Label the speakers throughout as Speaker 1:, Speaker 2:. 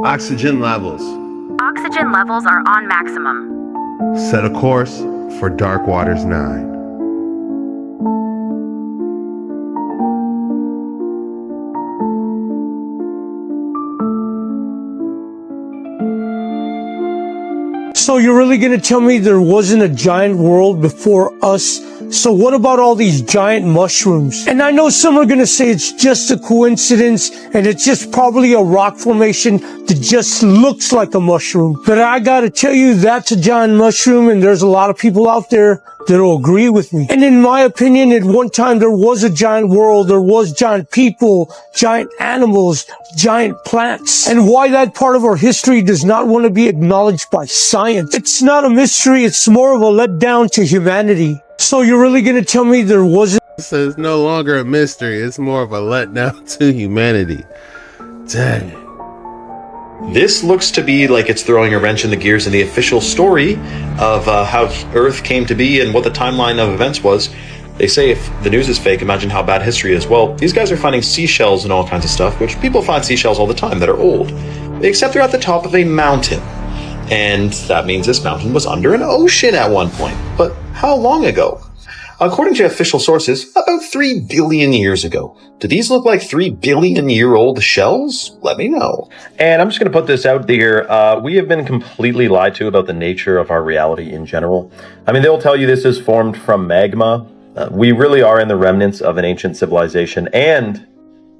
Speaker 1: Oxygen levels.
Speaker 2: Oxygen levels are on maximum.
Speaker 1: Set a course for Dark Waters 9.
Speaker 3: So you're really going to tell me there wasn't a giant world before us? So what about all these giant mushrooms? And I know some are going to say it's just a coincidence and it's just probably a rock formation that just looks like a mushroom. But I got to tell you, that's a giant mushroom, and there's a lot of people out there that'll agree with me. And in my opinion, at one time there was a giant world, there was giant people, giant animals, giant plants. And why that part of our history does not want to be acknowledged by science, it's not a mystery, it's more of a letdown to humanity. So you're really going to tell me there wasn't?
Speaker 1: So it's no longer a mystery, it's more of a letdown to humanity. Dang.
Speaker 4: This looks to be like it's throwing a wrench in the gears in the official story of how Earth came to be and what the timeline of events was. They say if the news is fake, imagine how bad history is. Well, these guys are finding seashells and all kinds of stuff, which people find seashells all the time that are old. Except they're at the top of a mountain. And that means this mountain was under an ocean at one point. But how long ago? According to official sources, about 3 billion years ago. Do these look like 3 billion year old shells? Let me know.
Speaker 5: And I'm just going to put this out there. We have been completely lied to about the nature of our reality in general. I mean, they'll tell you this is formed from magma. We really are in the remnants of an ancient civilization and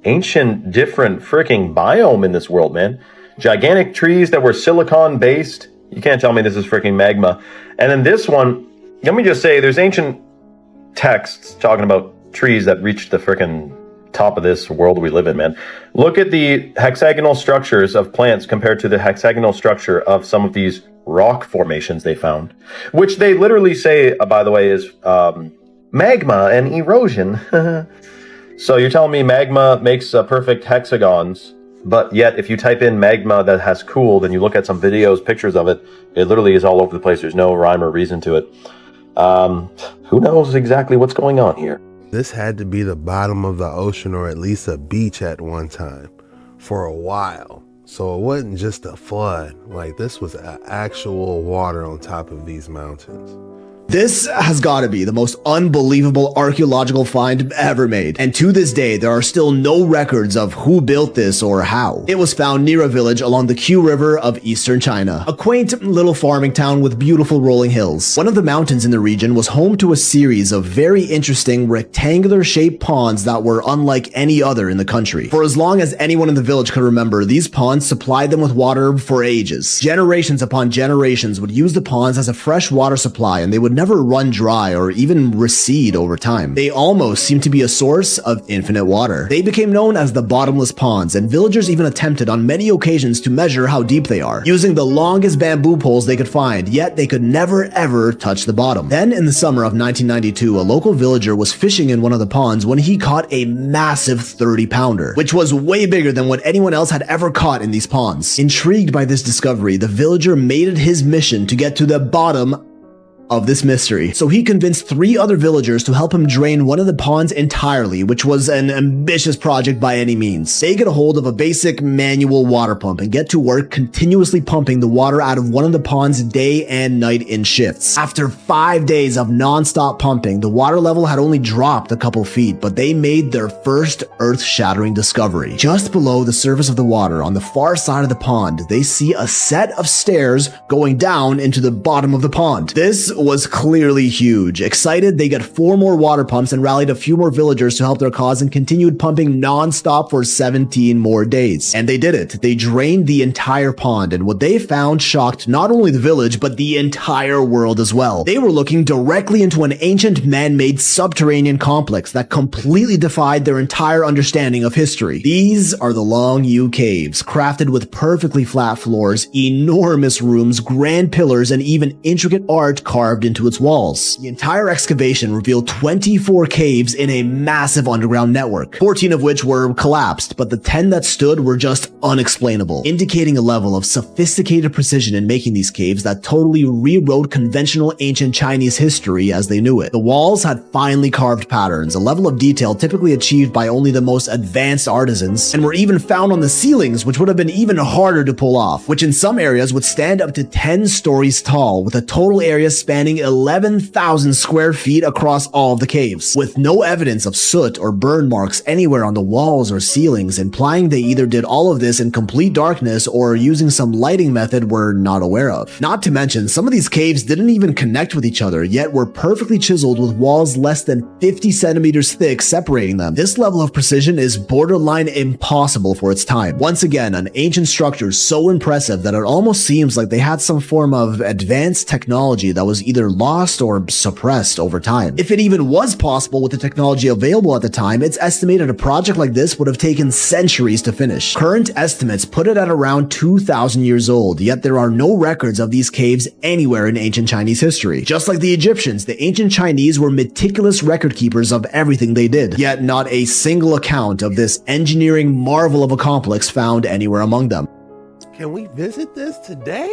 Speaker 5: ancient different freaking biome in this world, man. Gigantic trees that were silicon based. You can't tell me this is freaking magma. And then this one, let me just say, there's ancient texts talking about trees that reached the freaking top of this world we live in, man. Look at the hexagonal structures of plants compared to the hexagonal structure of some of these rock formations they found, which they literally say, by the way, is magma and erosion. So you're telling me magma makes perfect hexagons, but yet if you type in magma that has cooled and you look at some videos, pictures of it, it literally is all over the place. There's no rhyme or reason to it. Who knows exactly what's going on here?
Speaker 1: This had to be the bottom of the ocean, or at least a beach at one time for a while. So it wasn't just a flood. Like, this was actual water on top of these mountains.
Speaker 6: This has got to be the most unbelievable archaeological find ever made, and to this day there are still no records of who built this or how. It was found near a village along the Q River of eastern China, a quaint little farming town with beautiful rolling hills. One of the mountains in the region was home to a series of very interesting rectangular shaped ponds that were unlike any other in the country. For as long as anyone in the village could remember, these ponds supplied them with water for ages. Generations upon generations would use the ponds as a fresh water supply, and they would never run dry or even recede over time. They almost seemed to be a source of infinite water. They became known as the bottomless ponds, and villagers even attempted on many occasions to measure how deep they are, using the longest bamboo poles they could find, yet they could never ever touch the bottom. Then in the summer of 1992, a local villager was fishing in one of the ponds when he caught a massive 30-pounder, which was way bigger than what anyone else had ever caught in these ponds. Intrigued by this discovery, the villager made it his mission to get to the bottom of this mystery. So he convinced 3 other villagers to help him drain one of the ponds entirely, which was an ambitious project by any means. They get a hold of a basic manual water pump and get to work continuously pumping the water out of one of the ponds day and night in shifts. After 5 days of non-stop pumping, the water level had only dropped a couple feet, but they made their first earth-shattering discovery. Just below the surface of the water, on the far side of the pond, they see a set of stairs going down into the bottom of the pond. This was clearly huge. Excited, they got 4 more water pumps and rallied a few more villagers to help their cause and continued pumping non-stop for 17 more days. And they did it. They drained the entire pond, and what they found shocked not only the village, but the entire world as well. They were looking directly into an ancient man-made subterranean complex that completely defied their entire understanding of history. These are the Long U caves, crafted with perfectly flat floors, enormous rooms, grand pillars, and even intricate art carved carved into its walls. The entire excavation revealed 24 caves in a massive underground network, 14 of which were collapsed, but the 10 that stood were just unexplainable, indicating a level of sophisticated precision in making these caves that totally rewrote conventional ancient Chinese history as they knew it. The walls had finely carved patterns, a level of detail typically achieved by only the most advanced artisans, and were even found on the ceilings, which would have been even harder to pull off, which in some areas would stand up to 10 stories tall, with a total area spanning 11,000 square feet across all of the caves, with no evidence of soot or burn marks anywhere on the walls or ceilings, implying they either did all of this in complete darkness or using some lighting method we're not aware of. Not to mention, some of these caves didn't even connect with each other, yet were perfectly chiseled with walls less than 50 centimeters thick separating them. This level of precision is borderline impossible for its time. Once again, an ancient structure so impressive that it almost seems like they had some form of advanced technology that was either lost or suppressed over time. If it even was possible with the technology available at the time, it's estimated a project like this would have taken centuries to finish. Current estimates put it at around 2,000 years old, yet there are no records of these caves anywhere in ancient Chinese history. Just like the Egyptians, the ancient Chinese were meticulous record keepers of everything they did, yet not a single account of this engineering marvel of a complex found anywhere among them.
Speaker 1: Can we visit this today?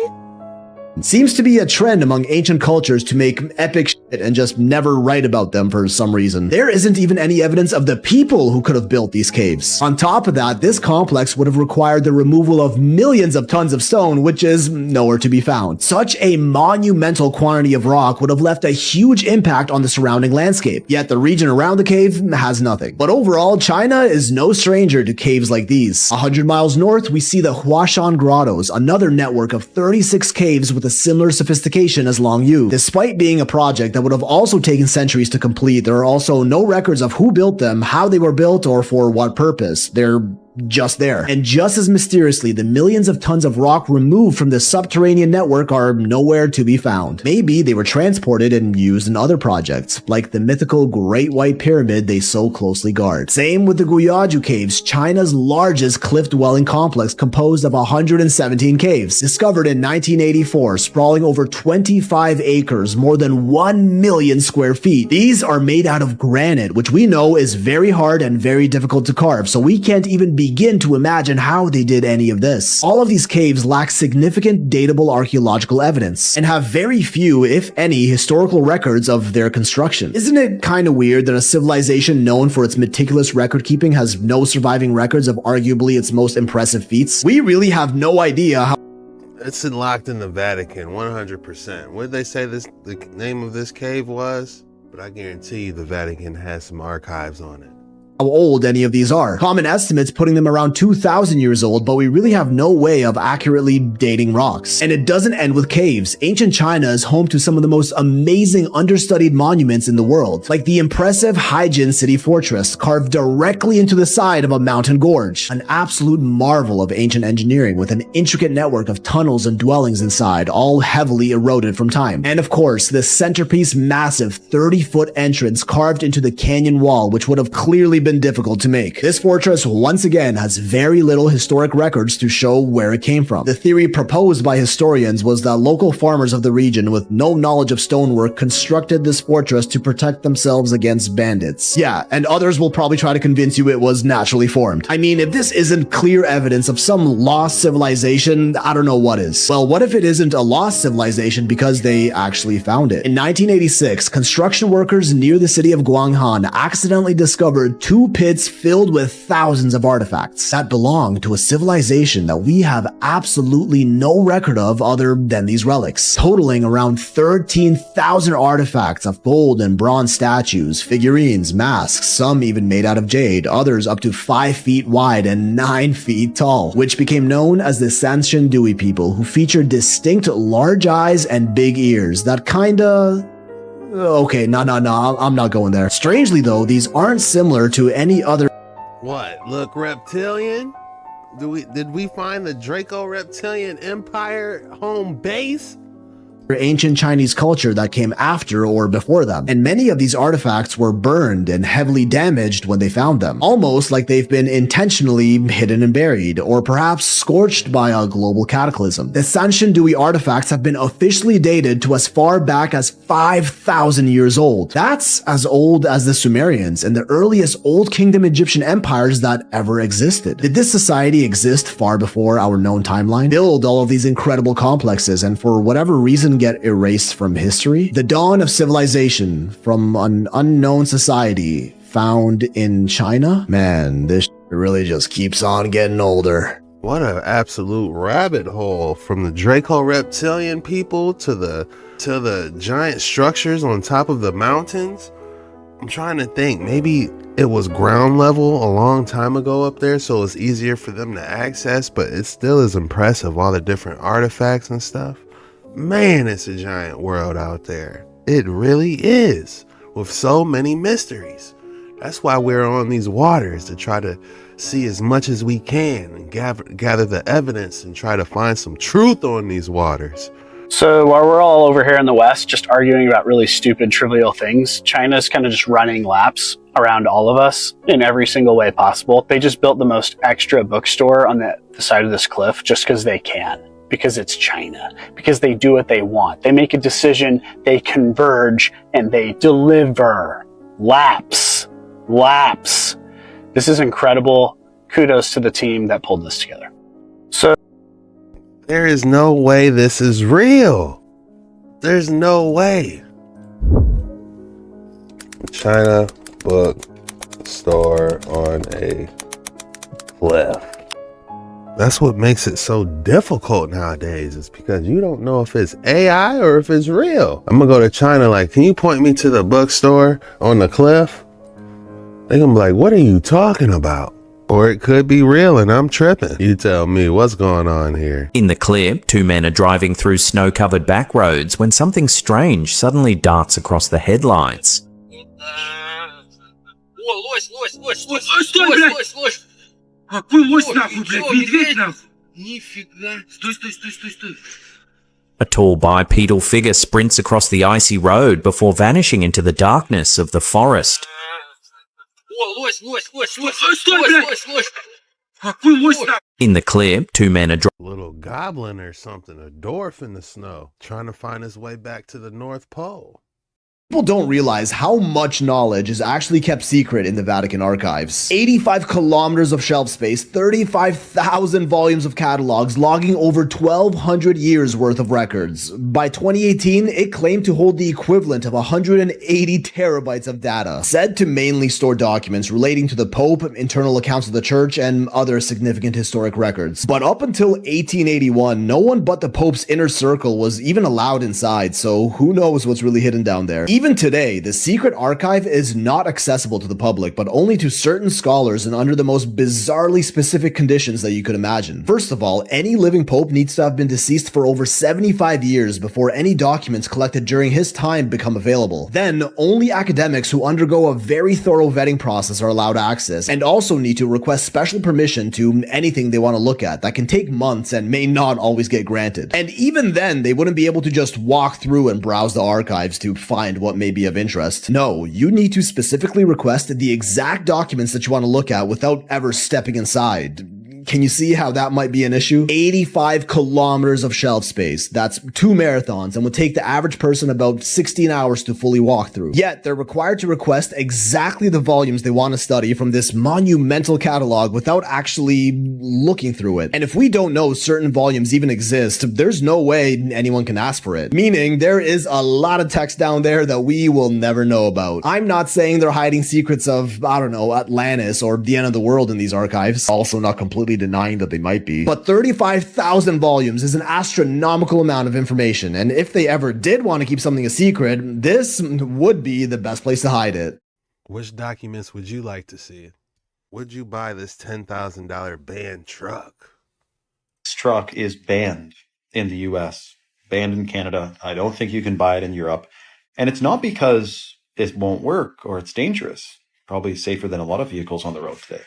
Speaker 6: It seems to be a trend among ancient cultures to make epic shit and just never write about them for some reason. There isn't even any evidence of the people who could have built these caves. On top of that, this complex would have required the removal of millions of tons of stone, which is nowhere to be found. Such a monumental quantity of rock would have left a huge impact on the surrounding landscape, yet the region around the cave has nothing. But overall, China is no stranger to caves like these. 100 miles north, we see the Huashan Grottos, another network of 36 caves with a similar sophistication as Longyu. Despite being a project that would have also taken centuries to complete, there are also no records of who built them, how they were built, or for what purpose. They're just there. And just as mysteriously, the millions of tons of rock removed from the subterranean network are nowhere to be found. Maybe they were transported and used in other projects, like the mythical Great White Pyramid they so closely guard. Same with the Guyaju Caves, China's largest cliff-dwelling complex composed of 117 caves, discovered in 1984, sprawling over 25 acres, more than 1 million square feet. These are made out of granite, which we know is very hard and very difficult to carve, so we can't even begin to imagine how they did any of this. All of these caves lack significant datable archaeological evidence and have very few, if any, historical records of their construction. Isn't it kind of weird that a civilization known for its meticulous record keeping has no surviving records of arguably its most impressive feats? We really have no idea how.
Speaker 1: It's locked in the Vatican, 100%. What did they say the name of this cave was? But I guarantee you the Vatican has some archives on it.
Speaker 6: How old any of these are. Common estimates putting them around 2,000 years old, but we really have no way of accurately dating rocks. And it doesn't end with caves. Ancient China is home to some of the most amazing understudied monuments in the world, like the impressive Haijin city fortress, carved directly into the side of a mountain gorge. An absolute marvel of ancient engineering with an intricate network of tunnels and dwellings inside, all heavily eroded from time. And of course, the centerpiece massive 30-foot entrance carved into the canyon wall, which would have clearly been difficult to make. This fortress once again has very little historic records to show where it came from. The theory proposed by historians was that local farmers of the region with no knowledge of stonework constructed this fortress to protect themselves against bandits. Yeah, and others will probably try to convince you it was naturally formed. I mean, if this isn't clear evidence of some lost civilization, I don't know what is. Well, what if it isn't a lost civilization because they actually found it? In 1986, construction workers near the city of Guanghan accidentally discovered two pits filled with thousands of artifacts that belong to a civilization that we have absolutely no record of other than these relics, totaling around 13,000 artifacts of gold and bronze statues, figurines, masks, some even made out of jade, others up to 5 feet wide and 9 feet tall, which became known as the Sanxingdui people, who featured distinct large eyes and big ears that kinda... Okay, no, I'm not going there. Strangely though, these aren't similar to any other.
Speaker 1: What? Look, reptilian? Did we find the Draco Reptilian Empire home base?
Speaker 6: ancient Chinese culture that came after or before them. And many of these artifacts were burned and heavily damaged when they found them, almost like they've been intentionally hidden and buried, or perhaps scorched by a global cataclysm. The Sanxingdui artifacts have been officially dated to as far back as 5,000 years old. That's as old as the Sumerians and the earliest Old Kingdom Egyptian empires that ever existed. Did this society exist far before our known timeline? Build all of these incredible complexes and for whatever reason get erased from history? The dawn of civilization from an unknown society found in China? Man, this really just keeps on getting older.
Speaker 1: What an absolute rabbit hole, from the Draco reptilian people to the giant structures on top of the mountains. I'm trying to think, maybe it was ground level a long time ago up there, so it's easier for them to access, but it still is impressive, all the different artifacts and stuff. Man, it's a giant world out there. It really is, with so many mysteries. That's why we're on these waters, to try to see as much as we can and gather the evidence and try to find some truth on these waters.
Speaker 7: So while we're all over here in the West just arguing about really stupid, trivial things, China's kind of just running laps around all of us in every single way possible. They just built the most extra bookstore on the side of this cliff just because they can. Because it's China, because they do what they want. They make a decision, they converge, and they deliver. Laps. This is incredible. Kudos to the team that pulled this together. So,
Speaker 1: there is no way this is real. There's no way. China bookstore on a cliff. That's what makes it so difficult nowadays, is because you don't know if it's AI or if it's real. I'm gonna go to China like, can you point me to the bookstore on the cliff? They're gonna be like, what are you talking about? Or it could be real and I'm tripping. You tell me what's going on here.
Speaker 8: In the clip, two men are driving through snow-covered back roads when something strange suddenly darts across the headlights. A tall bipedal figure sprints across the icy road before vanishing into the darkness of the forest. In the clip, two men are
Speaker 1: Little goblin or something, a dwarf in the snow, trying to find his way back to the North Pole.
Speaker 6: People don't realize how much knowledge is actually kept secret in the Vatican archives. 85 kilometers of shelf space, 35,000 volumes of catalogs, logging over 1,200 years worth of records. By 2018, it claimed to hold the equivalent of 180 terabytes of data, said to mainly store documents relating to the Pope, internal accounts of the Church, and other significant historic records. But up until 1881, no one but the Pope's inner circle was even allowed inside, so who knows what's really hidden down there. Even today, the secret archive is not accessible to the public, but only to certain scholars and under the most bizarrely specific conditions that you could imagine. First of all, any living pope needs to have been deceased for over 75 years before any documents collected during his time become available. Then, only academics who undergo a very thorough vetting process are allowed access, and also need to request special permission to anything they want to look at. That can take months and may not always get granted. And even then, they wouldn't be able to just walk through and browse the archives to find what may be of interest. No, you need to specifically request the exact documents that you want to look at without ever stepping inside. Can you see how that might be an issue? 85 kilometers of shelf space. That's 2 marathons and would take the average person about 16 hours to fully walk through. Yet, they're required to request exactly the volumes they want to study from this monumental catalog without actually looking through it. And if we don't know certain volumes even exist, there's no way anyone can ask for it. Meaning, there is a lot of text down there that we will never know about. I'm not saying they're hiding secrets of, I don't know, Atlantis or the end of the world in these archives. Also not completely denying that they might be. But 35,000 volumes is an astronomical amount of information, and if they ever did want to keep something a secret, this would be the best place to hide it.
Speaker 1: Which documents would you like to see? Would you buy this $10,000 banned truck?
Speaker 4: This truck is banned in the US, banned in Canada. I don't think you can buy it in Europe. And it's not because it won't work or it's dangerous. Probably safer than a lot of vehicles on the road today.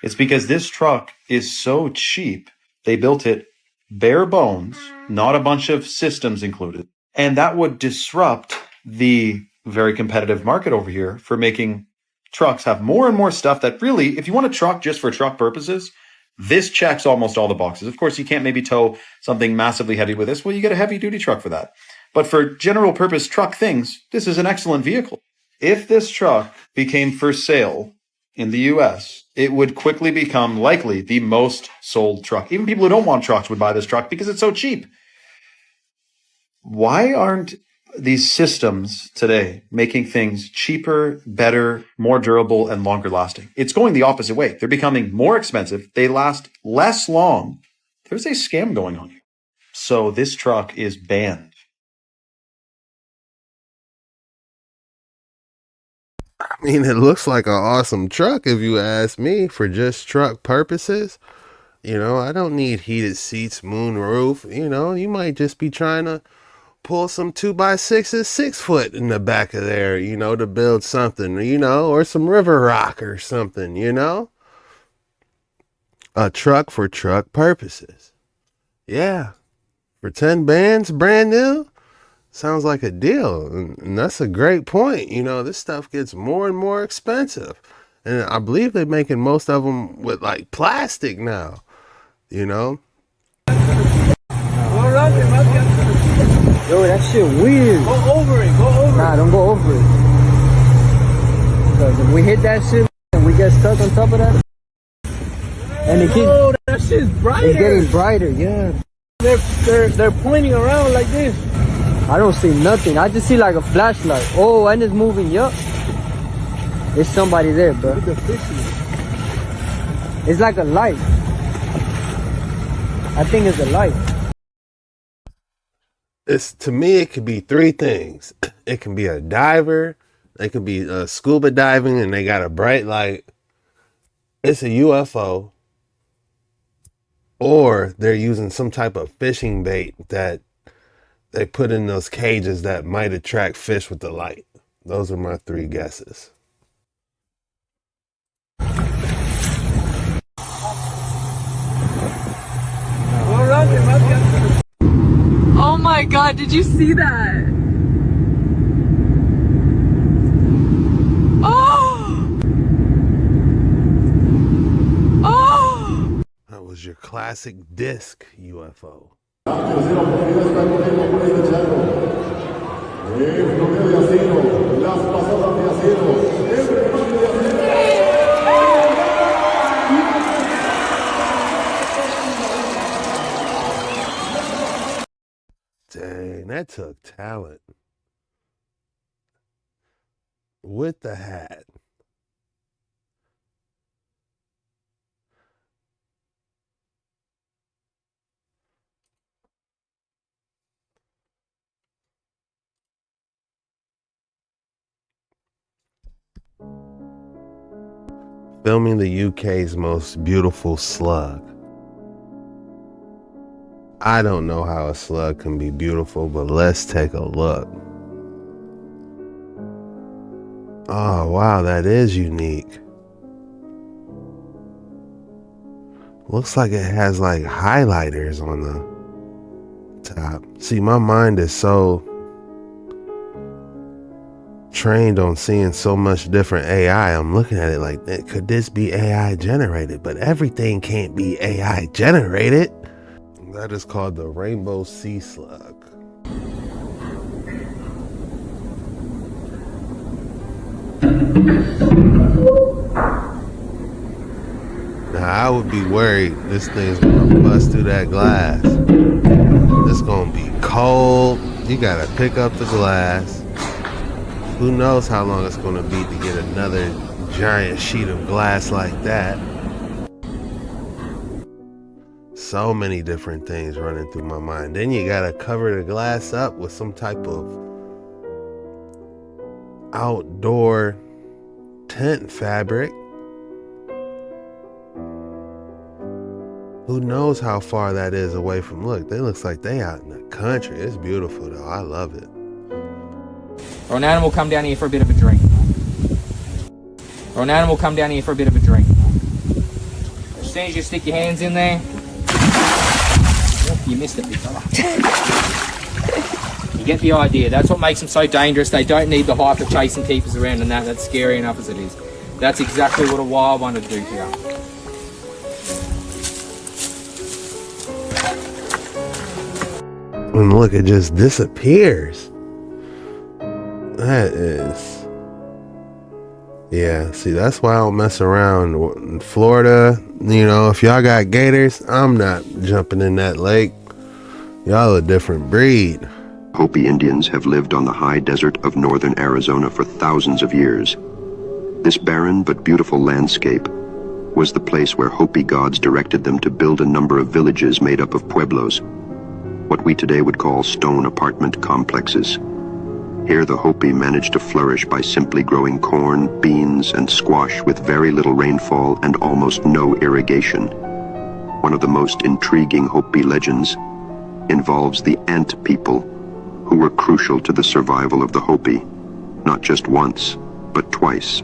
Speaker 4: It's because this truck is so cheap, they built it bare bones, not a bunch of systems included. And that would disrupt the very competitive market over here for making trucks have more and more stuff that really, if you want a truck just for truck purposes, this checks almost all the boxes. Of course, you can't maybe tow something massively heavy with this. Well, you get a heavy duty truck for that. But for general purpose truck things, this is an excellent vehicle. If this truck became for sale in the US, it would quickly become likely the most sold truck. Even people who don't want trucks would buy this truck because it's so cheap. Why aren't these systems today making things cheaper, better, more durable, and longer lasting? It's going the opposite way. They're becoming more expensive. They last less long. There's a scam going on here. So this truck is banned.
Speaker 1: I mean, it looks like an awesome truck if you ask me, for just truck purposes. You know, I don't need heated seats, moon roof. You know, you might just be trying to pull some 2x6s 6 foot in the back of there, you know, to build something, you know, or some river rock or something, you know. A truck for truck purposes. Yeah. For 10 bands, brand new. Sounds like a deal. And that's a great point. You know, this stuff gets more and more expensive. And I believe they're making most of them with like plastic now, you know.
Speaker 9: Yo, that shit weird.
Speaker 3: Go over it. Go over
Speaker 9: Nah, don't go over it. Because if we hit that shit and we get stuck on top of that, and it keeps,
Speaker 3: oh, that shit's brighter.
Speaker 9: It's getting brighter, yeah.
Speaker 3: They're pointing around like this.
Speaker 9: I don't see nothing. I just see like a flashlight. Oh, and it's moving. Yup. There's somebody there, bro.
Speaker 3: Look at the fishes.
Speaker 9: It's like a light. I think it's a light.
Speaker 1: It's, to me, it could be 3 things. It can be a diver. It could be scuba diving and they got a bright light. It's a UFO. Or they're using some type of fishing bait that they put in those cages that might attract fish with the light. Those are my 3 guesses.
Speaker 10: Oh my god, did you see that? Oh! Oh!
Speaker 1: That was your classic disc UFO. Dang, that took talent. With the hat. Filming the UK's most beautiful slug. I don't know how a slug can be beautiful, but let's take a look. Oh, wow, that is unique. Looks like it has like highlighters on the top. See, my mind is so trained on seeing so much different AI. I'm looking at it like, could this be AI generated? But everything can't be AI generated. That is called the rainbow sea slug. Now I would be worried this thing's gonna bust through that glass. It's gonna be cold. You gotta pick up the glass. Who knows how long it's gonna be to get another giant sheet of glass like that. So many different things running through my mind. Then you gotta cover the glass up with some type of outdoor tent fabric. Who knows how far that is away from, look, they looks like they out in the country. It's beautiful though, I love it.
Speaker 11: Or an animal come down here for a bit of a drink. Or an animal come down here for a bit of a drink. As soon as you stick your hands in there, you missed it, big fella. You get the idea. That's what makes them so dangerous. They don't need the hype of chasing keepers around and that's scary enough as it is. That's exactly what a wild one would do here.
Speaker 1: And look, it just disappears. That is... Yeah, see, that's why I don't mess around. In Florida, you know, if y'all got gators, I'm not jumping in that lake. Y'all a different breed.
Speaker 12: Hopi Indians have lived on the high desert of northern Arizona for thousands of years. This barren but beautiful landscape was the place where Hopi gods directed them to build a number of villages made up of pueblos, what we today would call stone apartment complexes. Here the Hopi managed to flourish by simply growing corn, beans, and squash with very little rainfall and almost no irrigation. One of the most intriguing Hopi legends involves the ant people, who were crucial to the survival of the Hopi, not just once, but twice.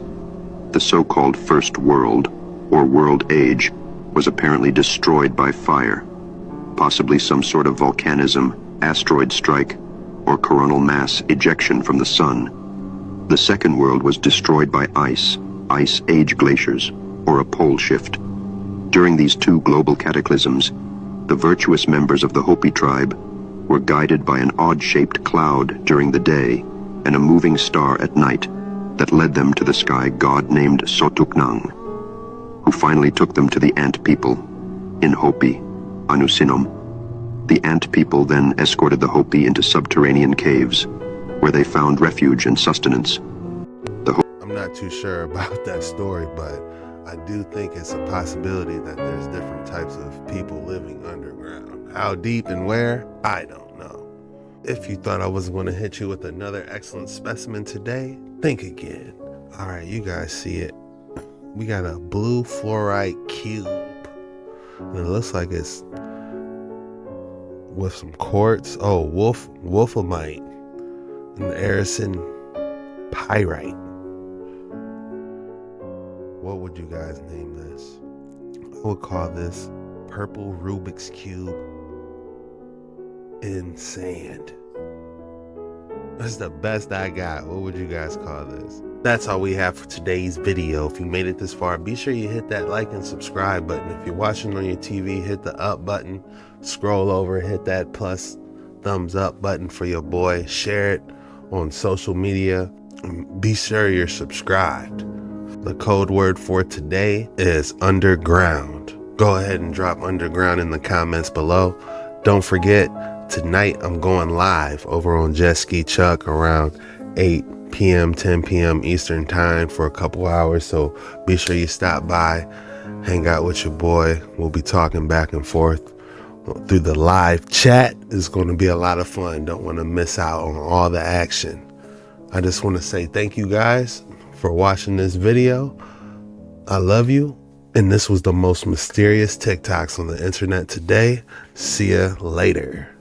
Speaker 12: The so-called First World, or World Age, was apparently destroyed by fire, possibly some sort of volcanism, asteroid strike, or coronal mass ejection from the sun. The Second World was destroyed by ice age glaciers, or a pole shift. During these two global cataclysms, the virtuous members of the Hopi tribe were guided by an odd-shaped cloud during the day and a moving star at night that led them to the sky god named Sotuknang, who finally took them to the ant people, in Hopi, Anusinom. The ant people then escorted the Hopi into subterranean caves, where they found refuge and sustenance.
Speaker 1: I'm not too sure about that story, but I do think it's a possibility that there's different types of people living underground. How deep and where, I don't know. If you thought I wasn't going to hit you with another excellent specimen today, think again. All right, you guys see it. We got a blue fluorite cube. And it looks like it's with some quartz. Oh, wolframite and Erison pyrite. What would you guys name this? I would call this purple Rubik's Cube in sand. That's the best I got. What would you guys call this? That's all we have for today's video. If you made it this far, be sure you hit that like and subscribe button. If you're watching on your TV, hit the up button. Scroll over, hit that plus thumbs up button for your boy. Share it on social media. Be sure you're subscribed. The code word for today is underground. Go ahead and drop underground in the comments below. Don't forget, tonight I'm going live over on Jet Ski Chuck around 8 p.m., 10 p.m. Eastern time for a couple hours. So be sure you stop by, hang out with your boy. We'll be talking back and forth through the live chat. It's going to be a lot of fun. Don't want to miss out on all the action. I just want to say thank you guys for watching this video. I love you. And this was the most mysterious TikToks on the internet today. See ya later.